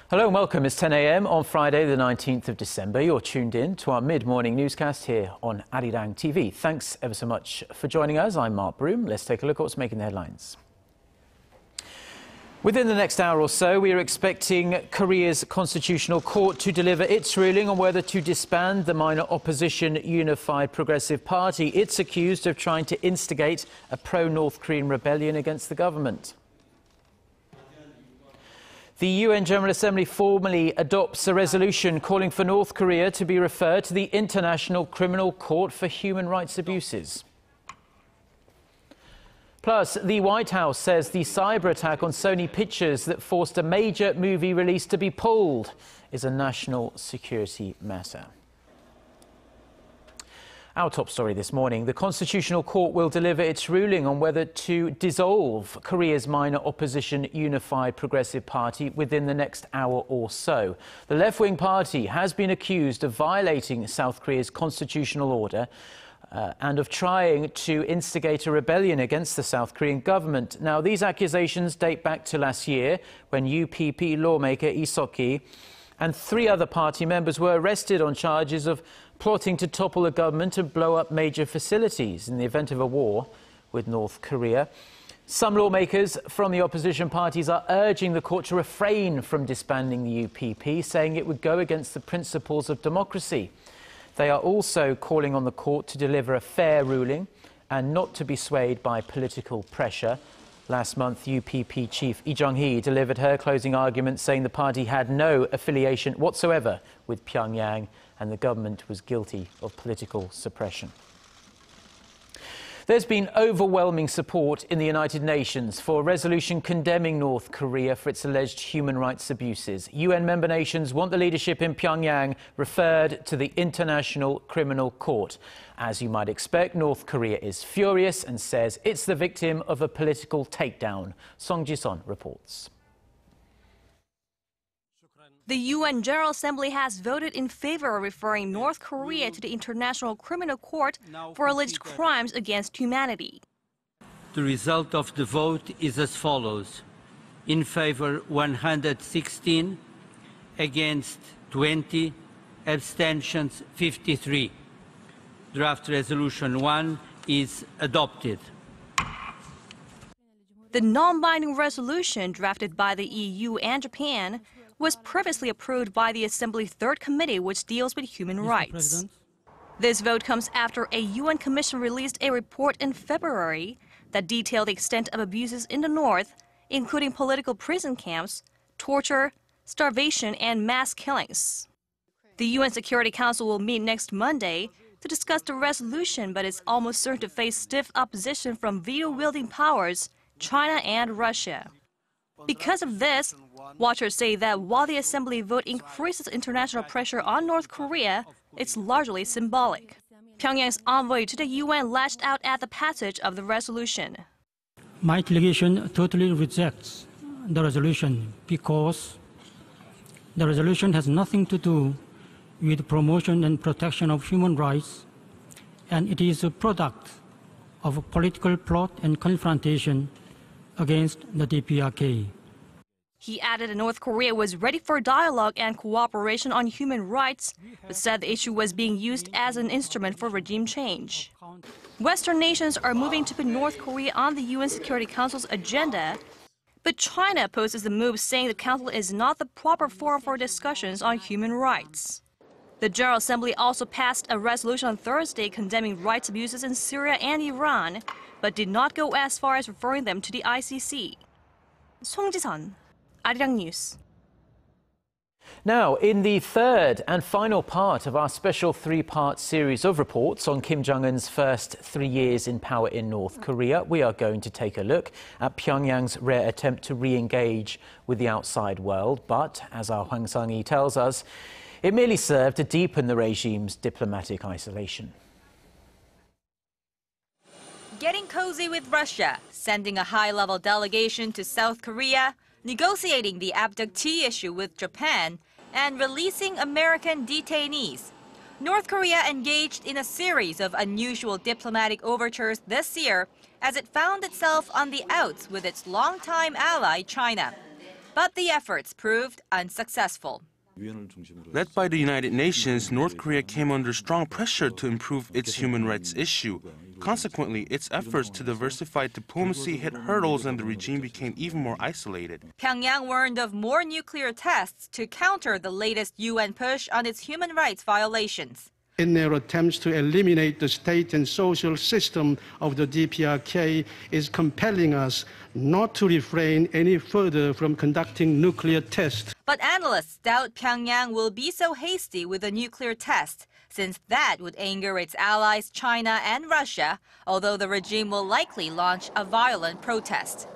Hello and welcome. It's 10 a.m. on Friday, the 19th of December. You're tuned in to our mid-morning newscast here on Arirang TV. Thanks ever so much for joining us. I'm Mark Broome. Let's take a look at what's making the headlines. Within the next hour or so, we are expecting Korea's Constitutional Court to deliver its ruling on whether to disband the minor opposition Unified Progressive Party. It's accused of trying to instigate a pro-North Korean rebellion against the government. The UN General Assembly formally adopts a resolution calling for North Korea to be referred to the International Criminal Court for human rights abuses. Plus, the White House says the cyber attack on Sony Pictures that forced a major movie release to be pulled is a national security matter. Our top story this morning, the Constitutional Court will deliver its ruling on whether to dissolve Korea's minor opposition Unified Progressive Party within the next hour or so. The left-wing party has been accused of violating South Korea's constitutional order and of trying to instigate a rebellion against the South Korean government. Now, these accusations date back to last year when UPP lawmaker Lee Seok-gi and 3 other party members were arrested on charges of plotting to topple the government and blow up major facilities in the event of a war with North Korea. Some lawmakers from the opposition parties are urging the court to refrain from disbanding the UPP, saying it would go against the principles of democracy. They are also calling on the court to deliver a fair ruling and not to be swayed by political pressure. Last month, UPP chief Lee Jung-hee delivered her closing argument, saying the party had no affiliation whatsoever with Pyongyang and the government was guilty of political suppression. There's been overwhelming support in the United Nations for a resolution condemning North Korea for its alleged human rights abuses. UN member nations want the leadership in Pyongyang referred to the International Criminal Court. As you might expect, North Korea is furious and says it's the victim of a political takedown. Song Ji-sun reports. The UN General Assembly has voted in favor of referring North Korea to the International Criminal Court for alleged crimes against humanity. The result of the vote is as follows. In favor 116, against 20, abstentions 53. Draft Resolution 1 is adopted. The non-binding resolution drafted by the EU and Japan was previously approved by the Assembly's Third Committee, which deals with human rights. This vote comes after a UN Commission released a report in February that detailed the extent of abuses in the north, including political prison camps, torture, starvation, and mass killings. The UN Security Council will meet next Monday to discuss the resolution, but is almost certain to face stiff opposition from veto-wielding powers, China and Russia. Because of this, watchers say that while the Assembly vote increases international pressure on North Korea, it's largely symbolic. Pyongyang's envoy to the UN lashed out at the passage of the resolution. My delegation totally rejects the resolution because the resolution has nothing to do with promotion and protection of human rights, and it is a product of a political plot and confrontation against the DPRK. He added that North Korea was ready for dialogue and cooperation on human rights, but said the issue was being used as an instrument for regime change. Western nations are moving to put North Korea on the UN Security Council's agenda, but China opposes the move, saying the Council is not the proper forum for discussions on human rights. The General Assembly also passed a resolution on Thursday condemning rights abuses in Syria and Iran, but did not go as far as referring them to the ICC. Song Ji-sun, Arirang News. Now, in the third and final part of our special 3-part series of reports on Kim Jong-un's first 3 years in power in North Korea, we are going to take a look at Pyongyang's rare attempt to re-engage with the outside world. But, as our Hwang Sang-hee tells us, it merely served to deepen the regime's diplomatic isolation. Getting cozy with Russia, sending a high-level delegation to South Korea, negotiating the abductee issue with Japan, and releasing American detainees. North Korea engaged in a series of unusual diplomatic overtures this year as it found itself on the outs with its longtime ally, China. But the efforts proved unsuccessful. Led by the United Nations, North Korea came under strong pressure to improve its human rights issue. Consequently, its efforts to diversify diplomacy hit hurdles and the regime became even more isolated. Pyongyang warned of more nuclear tests to counter the latest UN push on its human rights violations. In their attempts to eliminate the state and social system of the DPRK is compelling us not to refrain any further from conducting nuclear tests. But analysts doubt Pyongyang will be so hasty with a nuclear test, since that would anger its allies China and Russia, although the regime will likely launch a violent protest.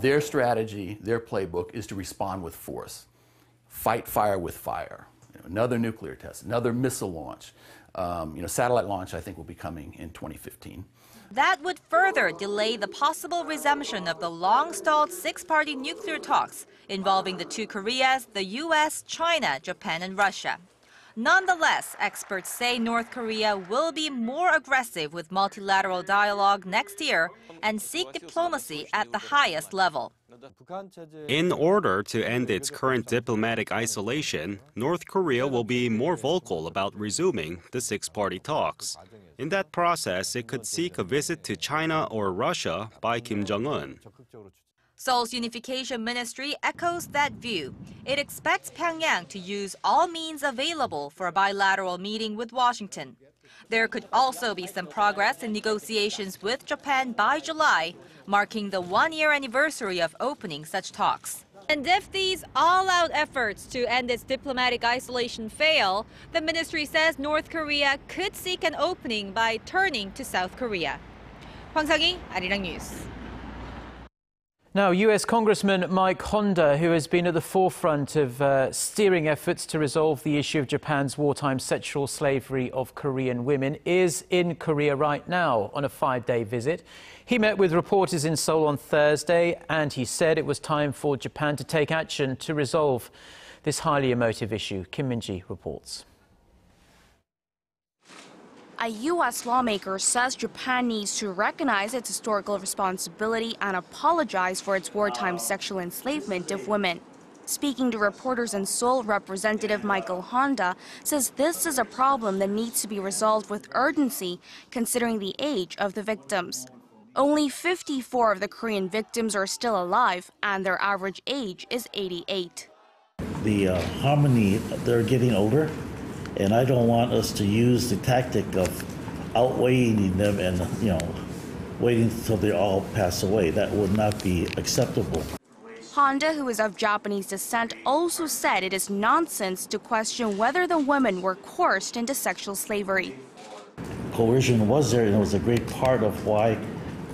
Their strategy, their playbook, is to respond with force. Fight fire with fire. Another nuclear test, another missile launch. Satellite launch, I think, will be coming in 2015. That would further delay the possible resumption of the long-stalled six-party nuclear talks involving the two Koreas, the U.S., China, Japan, and Russia. Nonetheless, experts say North Korea will be more aggressive with multilateral dialogue next year and seek diplomacy at the highest level. In order to end its current diplomatic isolation, North Korea will be more vocal about resuming the six-party talks. In that process, it could seek a visit to China or Russia by Kim Jong-un. Seoul's Unification Ministry echoes that view. It expects Pyongyang to use all means available for a bilateral meeting with Washington. There could also be some progress in negotiations with Japan by July, marking the one-year anniversary of opening such talks. And if these all-out efforts to end its diplomatic isolation fail, the ministry says North Korea could seek an opening by turning to South Korea. Hwang Sang-hee, Arirang News. Now, US Congressman Mike Honda, who has been at the forefront of steering efforts to resolve the issue of Japan's wartime sexual slavery of Korean women, is in Korea right now on a 5-day visit. He met with reporters in Seoul on Thursday, and he said it was time for Japan to take action to resolve this highly emotive issue. Kim Min-ji reports. A U.S. lawmaker says Japan needs to recognize its historical responsibility and apologize for its wartime sexual enslavement of women. Speaking to reporters in Seoul, Representative Michael Honda says this is a problem that needs to be resolved with urgency, considering the age of the victims. Only 54 of the Korean victims are still alive, and their average age is 88. How many, they're getting older. And I don't want us to use the tactic of outweighing them and, waiting until they all pass away. That would not be acceptable. Honda, who is of Japanese descent, also said it is nonsense to question whether the women were coerced into sexual slavery. Coercion was there, and it was a great part of why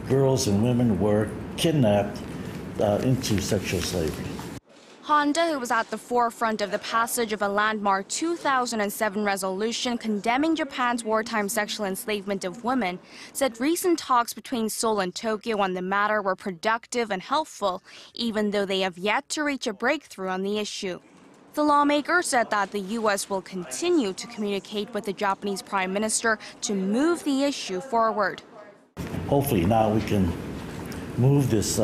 girls and women were kidnapped into sexual slavery. Honda, who was at the forefront of the passage of a landmark 2007 resolution condemning Japan's wartime sexual enslavement of women, said recent talks between Seoul and Tokyo on the matter were productive and helpful, even though they have yet to reach a breakthrough on the issue. The lawmaker said that the U.S. will continue to communicate with the Japanese Prime Minister to move the issue forward. Hopefully now we can move this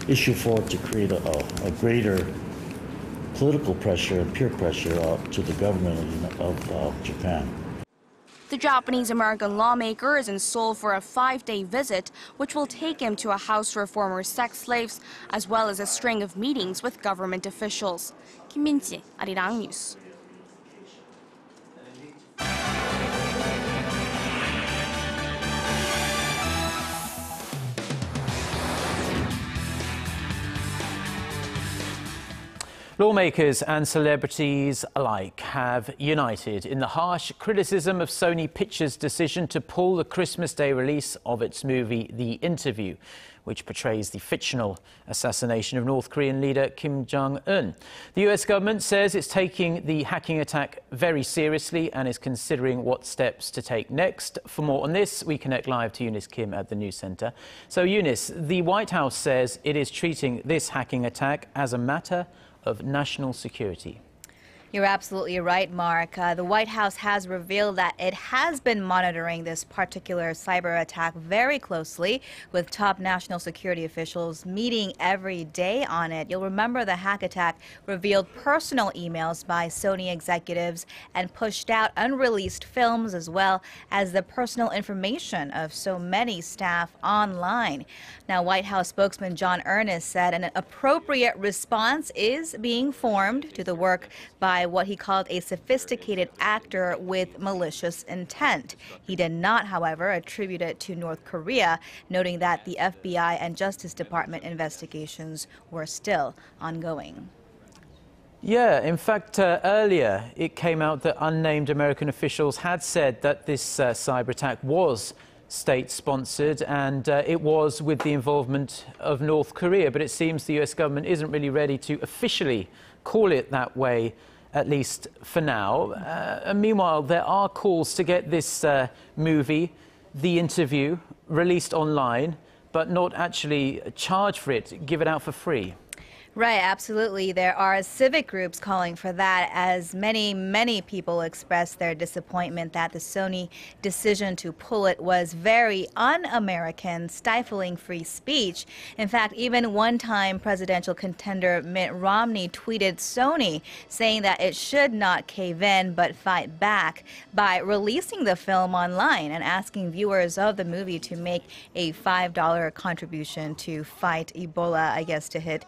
issue forward to create a greater political pressure and peer pressure to the government of Japan. The Japanese-American lawmaker is in Seoul for a 5-day visit, which will take him to a house for former sex slaves, as well as a string of meetings with government officials. Kim Min-ji, Arirang News. Lawmakers and celebrities alike have united in the harsh criticism of Sony Pictures' decision to pull the Christmas Day release of its movie The Interview, which portrays the fictional assassination of North Korean leader Kim Jong-un. The US government says it's taking the hacking attack very seriously and is considering what steps to take next. For more on this, we connect live to Eunice Kim at the News Centre. So Eunice, the White House says it is treating this hacking attack as a matter of national security. You're absolutely right, Mark. The White House has revealed that it has been monitoring this particular cyber attack very closely, with top national security officials meeting every day on it. You'll remember the hack attack revealed personal emails by Sony executives and pushed out unreleased films as well as the personal information of so many staff online. Now, White House spokesman John Earnest said an appropriate response is being formed to the work by what he called a sophisticated actor with malicious intent. He did not, however, attribute it to North Korea, noting that the FBI and Justice Department investigations were still ongoing. Yeah, in fact, earlier it came out that unnamed American officials had said that this cyber attack was state-sponsored and it was with the involvement of North Korea. But it seems the US government isn't really ready to officially call it that way, at least for now. And meanwhile, there are calls to get this movie, The Interview, released online, but not actually charge for it, give it out for free. Right, absolutely. There are civic groups calling for that, as many people expressed their disappointment that the Sony decision to pull it was very un-American, stifling free speech. In fact, even one-time presidential contender Mitt Romney tweeted Sony, saying that it should not cave in but fight back by releasing the film online and asking viewers of the movie to make a $5 contribution to fight Ebola, I guess, to hit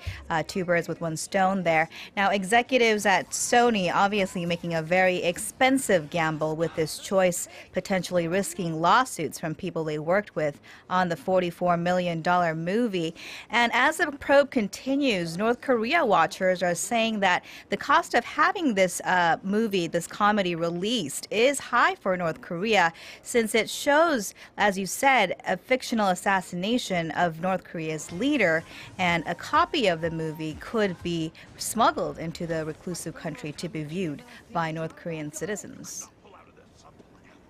two birds with one stone there. Now, executives at Sony obviously making a very expensive gamble with this choice, potentially risking lawsuits from people they worked with on the $44 million movie. And as the probe continues, North Korea watchers are saying that the cost of having this movie, this comedy released, is high for North Korea, since it shows, as you said, a fictional assassination of North Korea's leader, and a copy of the movie could be smuggled into the reclusive country to be viewed by North Korean citizens.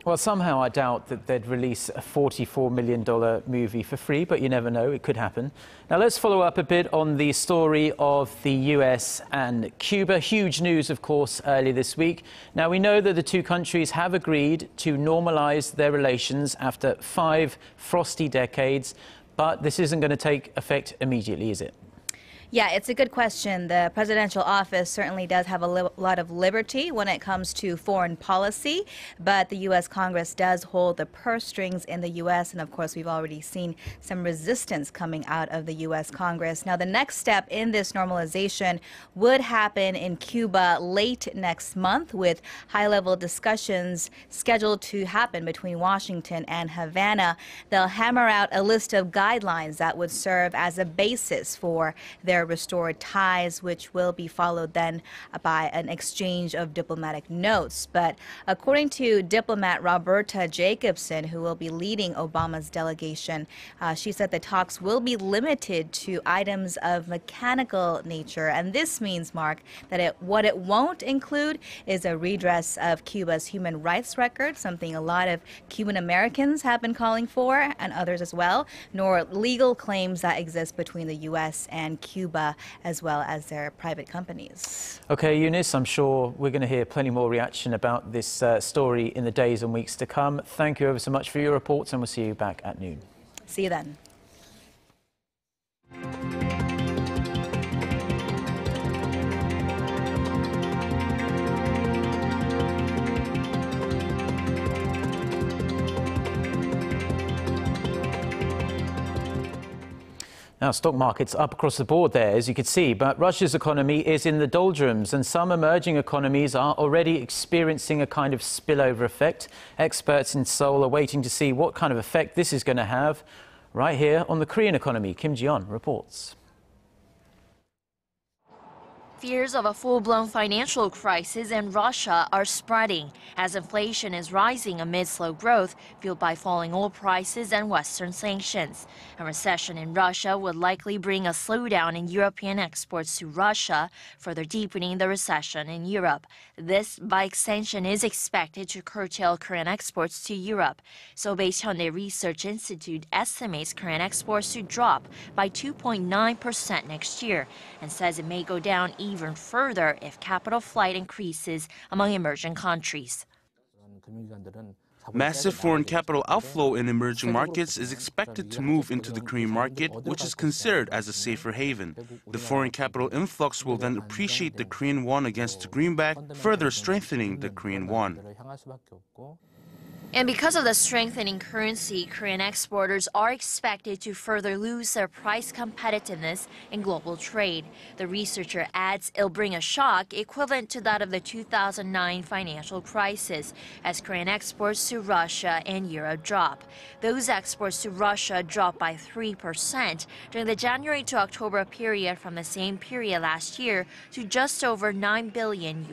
Well, somehow I doubt that they'd release a $44 million movie for free, but you never know, it could happen. Now let's follow up a bit on the story of the US and Cuba. Huge news, of course, earlier this week. Now we know that the two countries have agreed to normalize their relations after 5 frosty decades, but this isn't going to take effect immediately, is it? Yeah, it's a good question. The presidential office certainly does have a lot of liberty when it comes to foreign policy, but the U.S. Congress does hold the purse strings in the U.S., and of course we've already seen some resistance coming out of the U.S. Congress. Now, the next step in this normalization would happen in Cuba late next month, with high-level discussions scheduled to happen between Washington and Havana. They'll hammer out a list of guidelines that would serve as a basis for their restored ties, which will be followed then by an exchange of diplomatic notes. But according to diplomat Roberta Jacobson, who will be leading Obama's delegation, she said the talks will be limited to items of mechanical nature. And this means, Mark, that what it won't include is a redress of Cuba's human rights record, something a lot of Cuban Americans have been calling for, and others as well, nor legal claims that exist between the U.S. and Cuba, as well as their private companies. Okay, Eunice, I'm sure we're going to hear plenty more reaction about this story in the days and weeks to come. Thank you ever so much for your reports, and we'll see you back at noon. See you then. Now, stock markets up across the board there, as you could see, but Russia's economy is in the doldrums, and some emerging economies are already experiencing a kind of spillover effect. Experts in Seoul are waiting to see what kind of effect this is going to have right here on the Korean economy. Kim Ji-yeon reports. Fears of a full-blown financial crisis in Russia are spreading as inflation is rising amid slow growth fueled by falling oil prices and Western sanctions. A recession in Russia would likely bring a slowdown in European exports to Russia, further deepening the recession in Europe. This, by extension, is expected to curtail Korean exports to Europe. Seoul-based Hyundai Research Institute estimates Korean exports to drop by 2.9% next year and says it may go down even even further if capital flight increases among emerging countries. Massive foreign capital outflow in emerging markets is expected to move into the Korean market, which is considered as a safer haven. The foreign capital influx will then appreciate the Korean won against the greenback, further strengthening the Korean won. And because of the strengthening currency, Korean exporters are expected to further lose their price competitiveness in global trade. The researcher adds it'll bring a shock equivalent to that of the 2009 financial crisis, as Korean exports to Russia and Europe drop. Those exports to Russia dropped by 3% during the January to October period from the same period last year to just over $9 billion.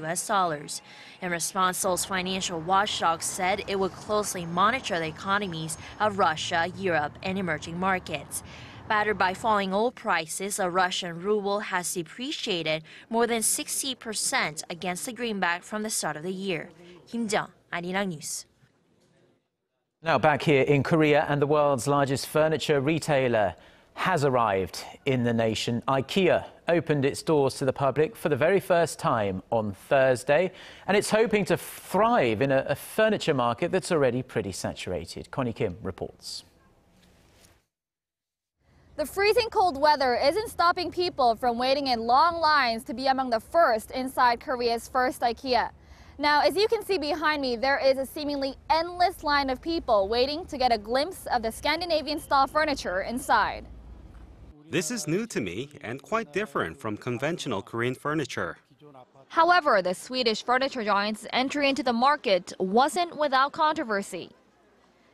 In response, Seoul's financial watchdog said it would closely monitor the economies of Russia, Europe, and emerging markets. Battered by falling oil prices, the Russian ruble has depreciated more than 60% against the greenback from the start of the year. Kim Jung, Arirang News. Now back here in Korea, and the world's largest furniture retailer has arrived in the nation. IKEA opened its doors to the public for the very first time on Thursday, and it's hoping to thrive in a furniture market that's already pretty saturated. Connie Kim reports. The freezing cold weather isn't stopping people from waiting in long lines to be among the first inside Korea's first IKEA. Now, as you can see behind me, there is a seemingly endless line of people waiting to get a glimpse of the Scandinavian-style furniture inside. This is new to me and quite different from conventional Korean furniture. However, the Swedish furniture giant's entry into the market wasn't without controversy.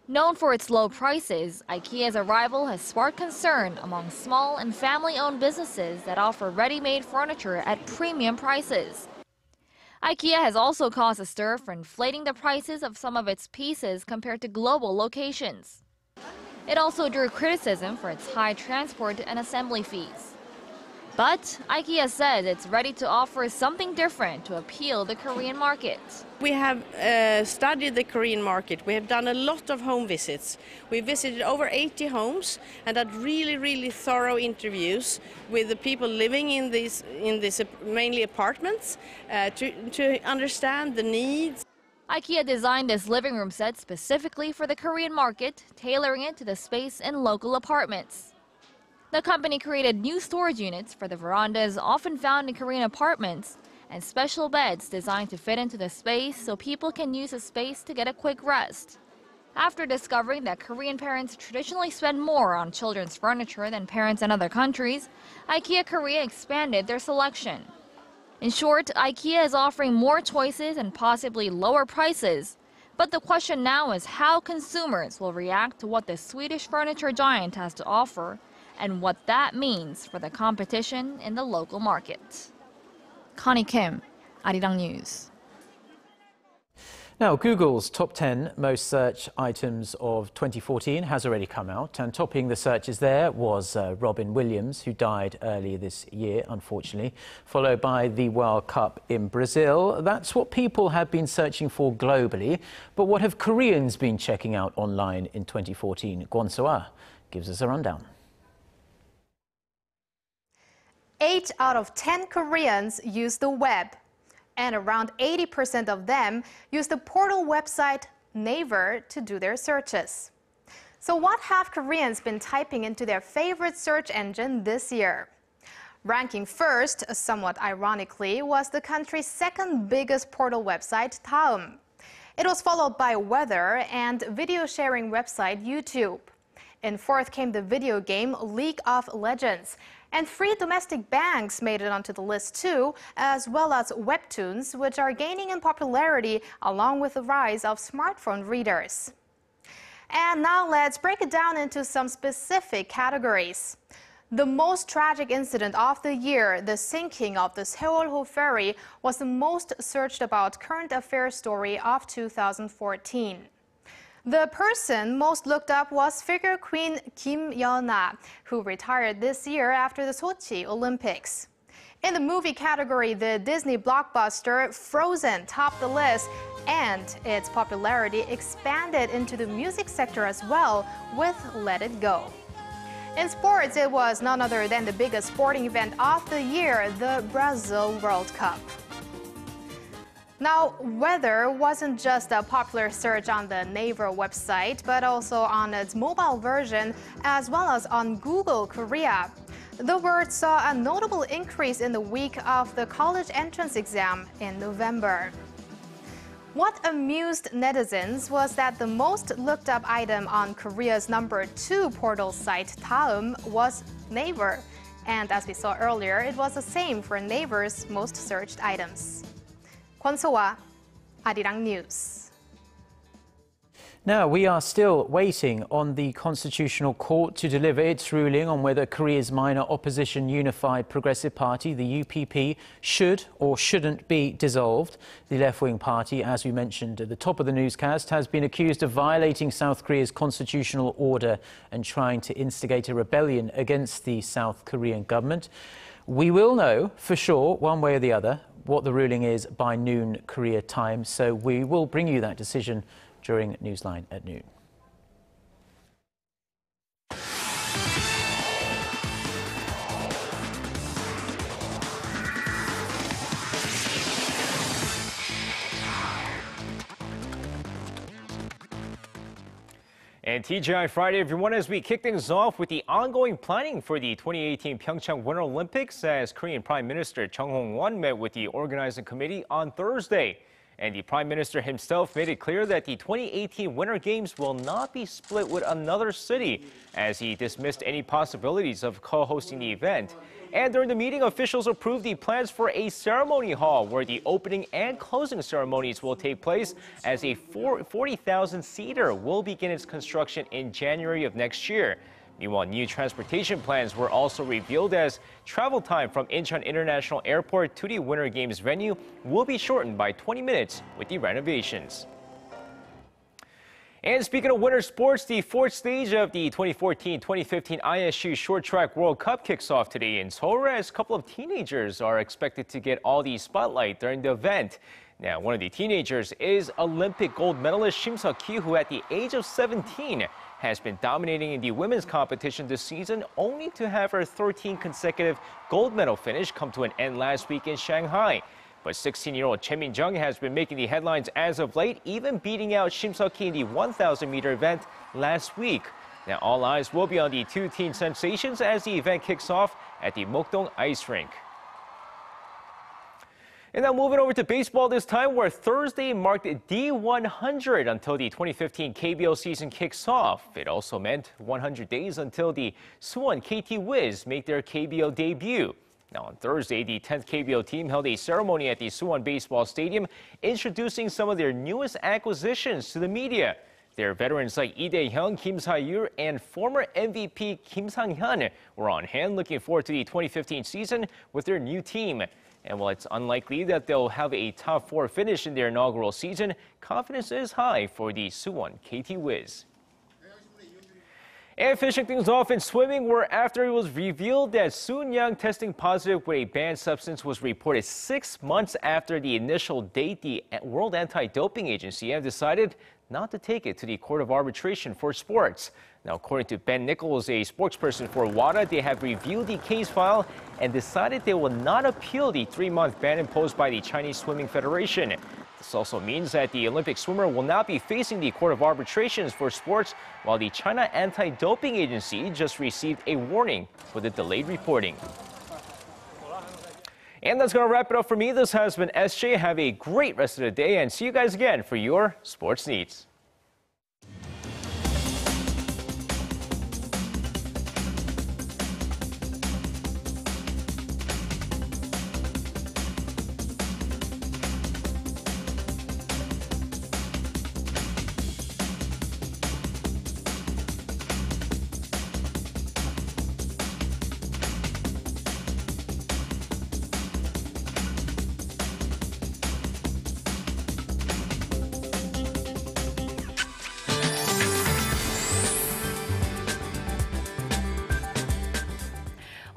Known for its low prices, IKEA's arrival has sparked concern among small and family-owned businesses that offer ready-made furniture at premium prices. IKEA has also caused a stir for inflating the prices of some of its pieces compared to global locations. It also drew criticism for its high transport and assembly fees. But IKEA says it's ready to offer something different to appeal the Korean market. We have studied the Korean market. We have done a lot of home visits. We visited over 80 homes and had really thorough interviews with the people living in these mainly apartments to understand the needs. IKEA designed this living room set specifically for the Korean market, tailoring it to the space in local apartments. The company created new storage units for the verandas often found in Korean apartments and special beds designed to fit into the space so people can use the space to get a quick rest. After discovering that Korean parents traditionally spend more on children's furniture than parents in other countries, IKEA Korea expanded their selection. In short, IKEA is offering more choices and possibly lower prices. But the question now is how consumers will react to what the Swedish furniture giant has to offer and what that means for the competition in the local market. Connie Kim, Arirang News. Now, Google's top 10 most search items of 2014 has already come out, and topping the searches there was Robin Williams, who died earlier this year, unfortunately, followed by the World Cup in Brazil. That's what people have been searching for globally, but what have Koreans been checking out online in 2014? Kwon So-ah gives us a rundown. 8 out of 10 Koreans use the web, and around 80% of them use the portal website Naver to do their searches. So what have Koreans been typing into their favorite search engine this year? Ranking first, somewhat ironically, was the country's second biggest portal website, Daum. It was followed by weather and video sharing website YouTube. In fourth came the video game League of Legends. And free domestic banks made it onto the list too, as well as webtoons, which are gaining in popularity along with the rise of smartphone readers. And now let's break it down into some specific categories. The most tragic incident of the year, the sinking of the Seoul ferry, was the most searched about current affairs story of 2014. The person most looked up was figure queen Kim Yeona, who retired this year after the Sochi Olympics. In the movie category, the Disney blockbuster Frozen topped the list, and its popularity expanded into the music sector as well with Let It Go. In sports, it was none other than the biggest sporting event of the year, the Brazil World Cup. Now, weather wasn't just a popular search on the Naver website, but also on its mobile version, as well as on Google Korea. The word saw a notable increase in the week of the college entrance exam in November. What amused netizens was that the most looked up item on Korea's #2 portal site Daum was Naver. And as we saw earlier, it was the same for Naver's most searched items. 권소와 Arirang News. Now, we are still waiting on the Constitutional Court to deliver its ruling on whether Korea's minor opposition Unified Progressive Party, the UPP, should or shouldn't be dissolved. The left-wing party, as we mentioned at the top of the newscast, has been accused of violating South Korea's constitutional order and trying to instigate a rebellion against the South Korean government. We will know for sure, one way or the other, what the ruling is by noon Korea time, so we will bring you that decision during Newsline at noon. And TGI Friday, everyone, as we kick things off with the ongoing planning for the 2018 Pyeongchang Winter Olympics, as Korean Prime Minister Chung Hong-won met with the organizing committee on Thursday. And the Prime Minister himself made it clear that the 2018 Winter Games will not be split with another city, as he dismissed any possibilities of co-hosting the event. And during the meeting, officials approved the plans for a ceremony hall where the opening and closing ceremonies will take place, as a 40,000-seater will begin its construction in January of next year. Meanwhile, new transportation plans were also revealed, as travel time from Incheon International Airport to the Winter Games venue will be shortened by 20 minutes with the renovations. And speaking of winter sports, the fourth stage of the 2014-2015 ISU Short Track World Cup kicks off today in Seoul, as a couple of teenagers are expected to get all the spotlight during the event. Now, one of the teenagers is Olympic gold medalist Shim Seok-ki, who at the age of 17 has been dominating in the women's competition this season, only to have her 13 consecutive gold medal finish come to an end last week in Shanghai. But 16-year-old Choi Min-jung has been making the headlines as of late, even beating out Shim Seok-ki in the 1,000-meter event last week. Now, all eyes will be on the two teen sensations as the event kicks off at the Mokdong Ice Rink. And now moving over to baseball this time, where Thursday marked D100 until the 2015 KBO season kicks off. It also meant 100 days until the Suwon KT Wiz make their KBO debut. Now on Thursday, the 10th KBO team held a ceremony at the Suwon Baseball Stadium, introducing some of their newest acquisitions to the media. Their veterans like Lee Dae-hyun, Kim Sa-yul, and former MVP Kim Sang-hyun were on hand, looking forward to the 2015 season with their new team. And while it's unlikely that they'll have a top 4 finish in their inaugural season, confidence is high for the Suwon KT Wiz. And finishing things off in swimming, where after it was revealed that Soon Young testing positive with a banned substance was reported 6 months after the initial date, the World Anti-Doping Agency have decided not to take it to the Court of Arbitration for Sports. Now, according to Ben Nichols, a spokesperson for WADA, they have reviewed the case file and decided they will not appeal the 3-month ban imposed by the Chinese Swimming Federation. This also means that the Olympic swimmer will not be facing the Court of Arbitrations for Sports, while the China Anti-Doping Agency just received a warning for the delayed reporting. And that's going to wrap it up for me. This has been SJ. Have a great rest of the day, and see you guys again for your sports needs.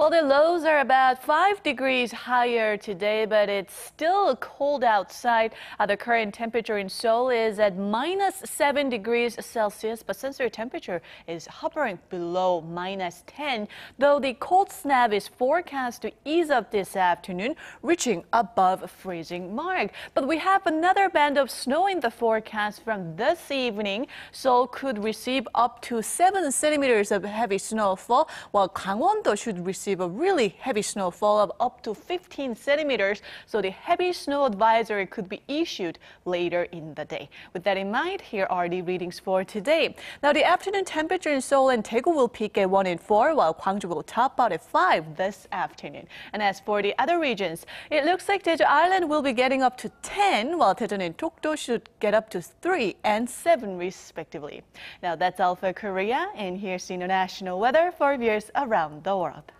Well, the lows are about 5 degrees higher today, but it's still cold outside. The current temperature in Seoul is at -7 degrees Celsius, but sensor temperature is hovering below -10, though the cold snap is forecast to ease up this afternoon, reaching above freezing mark. But we have another band of snow in the forecast from this evening. Seoul could receive up to 7 centimeters of heavy snowfall, while Gangwon-do should receive a really heavy snowfall of up to 15 centimeters, so the heavy snow advisory could be issued later in the day. With that in mind, here are the readings for today. Now, the afternoon temperature in Seoul and Daegu will peak at 1 and 4, while Gwangju will top out at 5 this afternoon. And as for the other regions, it looks like Jeju Island will be getting up to 10, while Daejeon and Dokdo should get up to 3 and 7 respectively. Now, that's all for Korea, and here's the international weather for viewers around the world.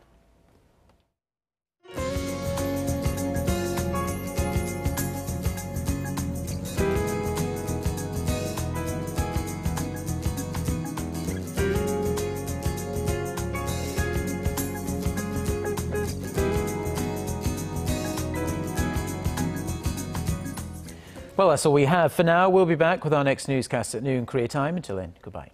Well, that's all we have for now. We'll be back with our next newscast at noon Korea time. Until then, goodbye.